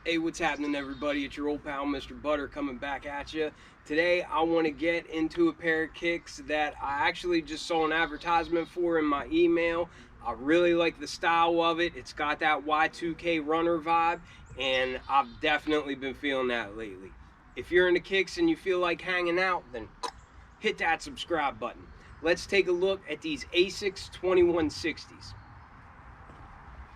Hey, what's happening, everybody? It's your old pal, Mr. Butter, coming back at you. Today, I want to get into a pair of kicks that I actually just saw an advertisement for in my email. I really like the style of it. It's got that Y2K runner vibe, and I've definitely been feeling that lately. If you're into kicks and you feel like hanging out, then hit that subscribe button. Let's take a look at these Asics 2160s.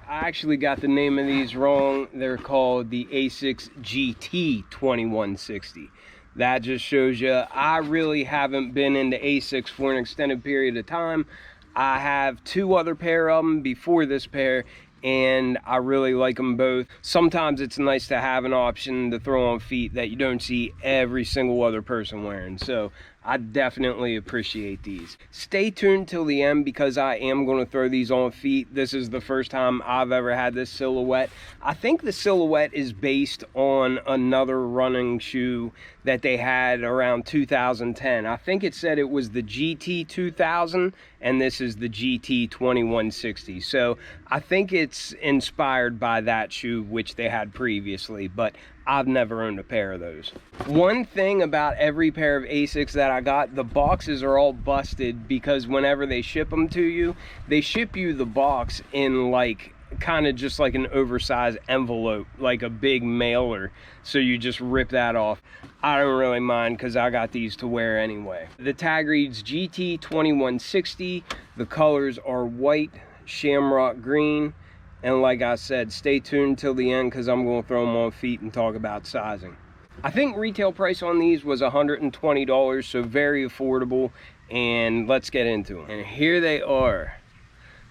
I actually got the name of these wrong. They're called the Asics GT 2160. That just shows you I really haven't been into Asics for an extended period of time. I have two other pair of them before this pair, and I really like them both. Sometimes it's nice to have an option to throw on feet that you don't see every single other person wearing. So I definitely appreciate these. Stay tuned till the end because I am going to throw these on feet. This is the first time I've ever had this silhouette. I think the silhouette is based on another running shoe that they had around 2010. I think it said it was the GT 2000 and this is the GT 2160. So I think it's inspired by that shoe which they had previously, but I've never owned a pair of those. One thing about every pair of Asics that I got, the boxes are all busted because whenever they ship them to you, they ship you the box in like kind of just like an oversized envelope, like a big mailer. So you just rip that off. I don't really mind because I got these to wear anyway. The tag reads GT 2160. The colors are white, shamrock green. And like I said, stay tuned till the end because I'm going to throw them on feet and talk about sizing. I think retail price on these was $120, so very affordable. And let's get into them. And here they are,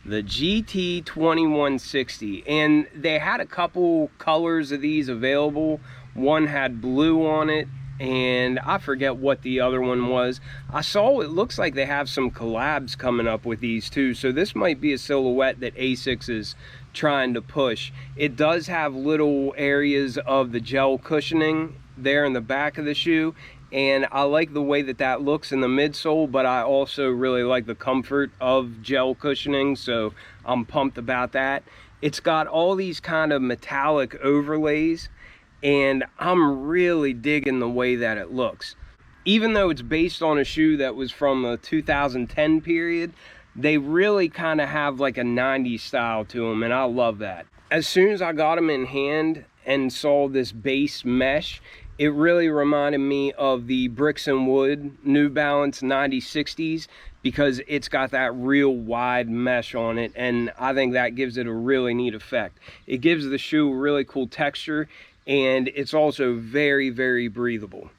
the GT 2160. And they had a couple colors of these available. One had blue on it, and I forget what the other one was. I saw it looks like they have some collabs coming up with these too, so this might be a silhouette that Asics is trying to push. It does have little areas of the gel cushioning there in the back of the shoe, and I like the way that that looks in the midsole, but I also really like the comfort of gel cushioning, so I'm pumped about that. It's got all these kind of metallic overlays, and I'm really digging the way that it looks. Even though it's based on a shoe that was from the 2010 period, they really kind of have like a 90s style to them, and I love that. As soon as I got them in hand and saw this base mesh, it really reminded me of the Bricks and Wood New Balance 9060s because it's got that real wide mesh on it, and I think that gives it a really neat effect. It gives the shoe a really cool texture, and it's also very, very breathable.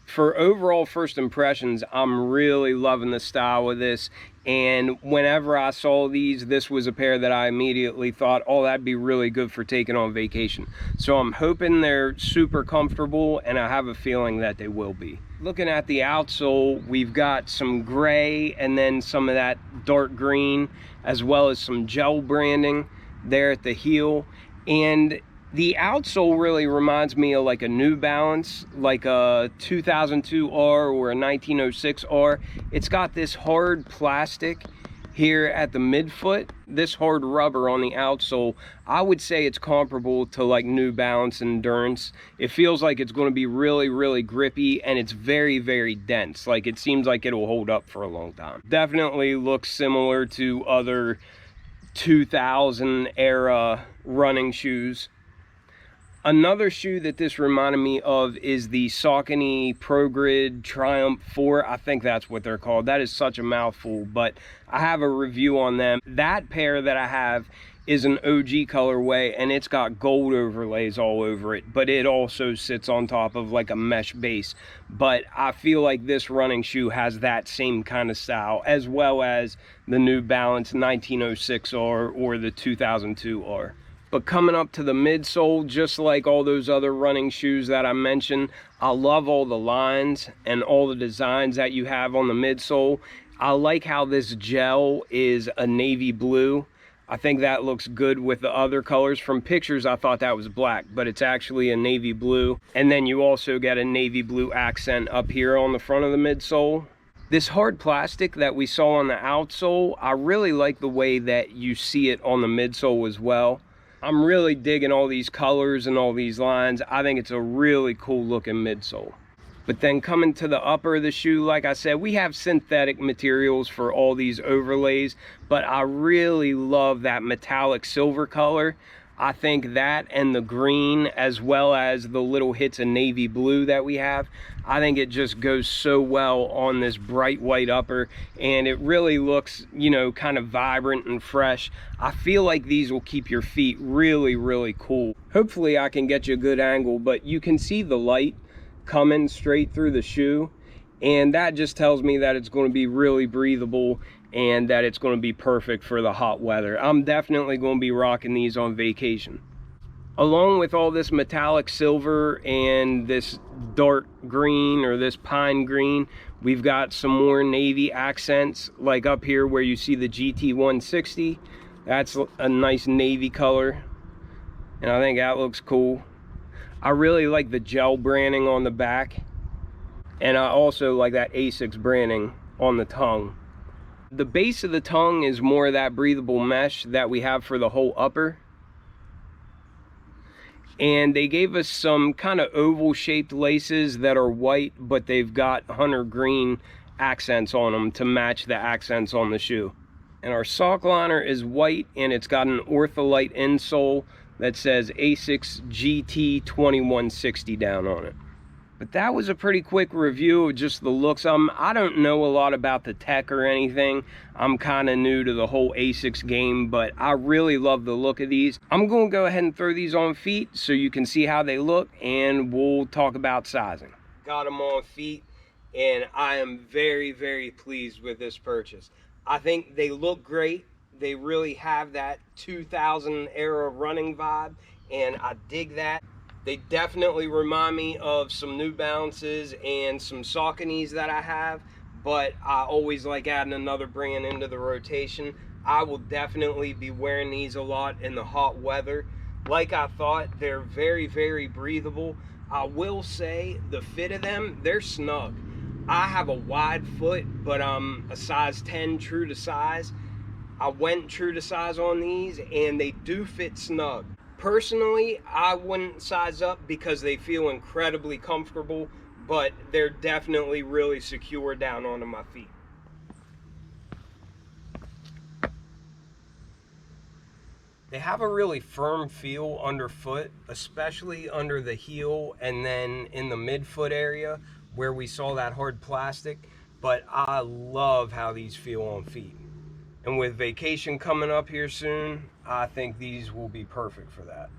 For overall first impressions, I'm really loving the style of this, and whenever I saw these, this was a pair that I immediately thought, oh, that'd be really good for taking on vacation. So I'm hoping they're super comfortable, and I have a feeling that they will be. Looking at the outsole, we've got some gray and then some of that dark green, as well as some gel branding there at the heel. And the outsole really reminds me of like a New Balance, like a 2002R or a 1906R. It's got this hard plastic here at the midfoot, this hard rubber on the outsole. I would say it's comparable to like New Balance Endurance. It feels like it's going to be really, really grippy, and it's very, very dense. Like it seems like it'll hold up for a long time. Definitely looks similar to other 2000 era running shoes. Another shoe that this reminded me of is the Saucony Pro Grid Triumph 4. I think that's what they're called. That is such a mouthful, but I have a review on them. That pair that I have is an OG colorway, and it's got gold overlays all over it, but it also sits on top of like a mesh base. But I feel like this running shoe has that same kind of style, as well as the New Balance 1906R or the 2002R. But coming up to the midsole, just like all those other running shoes that I mentioned, I love all the lines and all the designs that you have on the midsole. I like how this gel is a navy blue. I think that looks good with the other colors. From pictures, I thought that was black, but it's actually a navy blue. And then you also get a navy blue accent up here on the front of the midsole. This hard plastic that we saw on the outsole, I really like the way that you see it on the midsole as well. I'm really digging all these colors and all these lines. I think it's a really cool looking midsole. But then coming to the upper of the shoe, like I said, we have synthetic materials for all these overlays, but I really love that metallic silver color. I think that and the green, as well as the little hits of navy blue that we have, I think it just goes so well on this bright white upper, and it really looks, you know, kind of vibrant and fresh. I feel like these will keep your feet really, really cool. Hopefully I can get you a good angle, but you can see the light coming straight through the shoe, and that just tells me that it's going to be really breathable and that it's going to be perfect for the hot weather. I'm definitely going to be rocking these on vacation. Along with all this metallic silver and this dark green or this pine green, we've got some more navy accents, like up here where you see the GT 160. That's a nice navy color, and I think that looks cool. I really like the gel branding on the back, and I also like that Asics branding on the tongue. The base of the tongue is more of that breathable mesh that we have for the whole upper. And they gave us some kind of oval shaped laces that are white, but they've got hunter green accents on them to match the accents on the shoe. And our sock liner is white, and it's got an ortholite insole that says Asics GT 2160 down on it. But that was a pretty quick review of just the looks. I don't know a lot about the tech or anything. I'm kind of new to the whole Asics game, but I really love the look of these. I'm going to go ahead and throw these on feet so you can see how they look, and we'll talk about sizing. Got them on feet, and I am very, very pleased with this purchase. I think they look great. They really have that 2000 era running vibe, and I dig that. They definitely remind me of some New Balances and some Sauconys that I have, but I always like adding another brand into the rotation. I will definitely be wearing these a lot in the hot weather. Like I thought, they're very, very breathable. I will say the fit of them, they're snug. I have a wide foot, but I'm a size 10 true to size. I went true to size on these, and they do fit snug. Personally, I wouldn't size up because they feel incredibly comfortable, but they're definitely really secure down onto my feet. They have a really firm feel underfoot, especially under the heel and then in the midfoot area where we saw that hard plastic, but I love how these feel on feet. And with vacation coming up here soon, I think these will be perfect for that.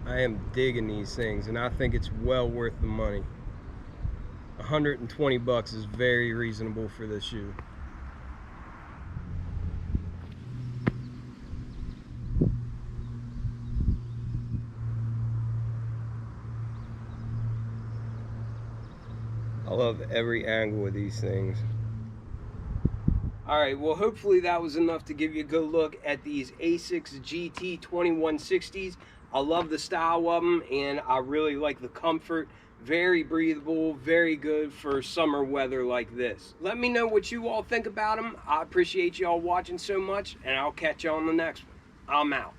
I am digging these things, and I think it's well worth the money. 120 bucks is very reasonable for this shoe. I love every angle of these things. Alright, well hopefully that was enough to give you a good look at these Asics GT 2160s. I love the style of them, and I really like the comfort. Very breathable, very good for summer weather like this. Let me know what you all think about them. I appreciate y'all watching so much, and I'll catch you on the next one. I'm out.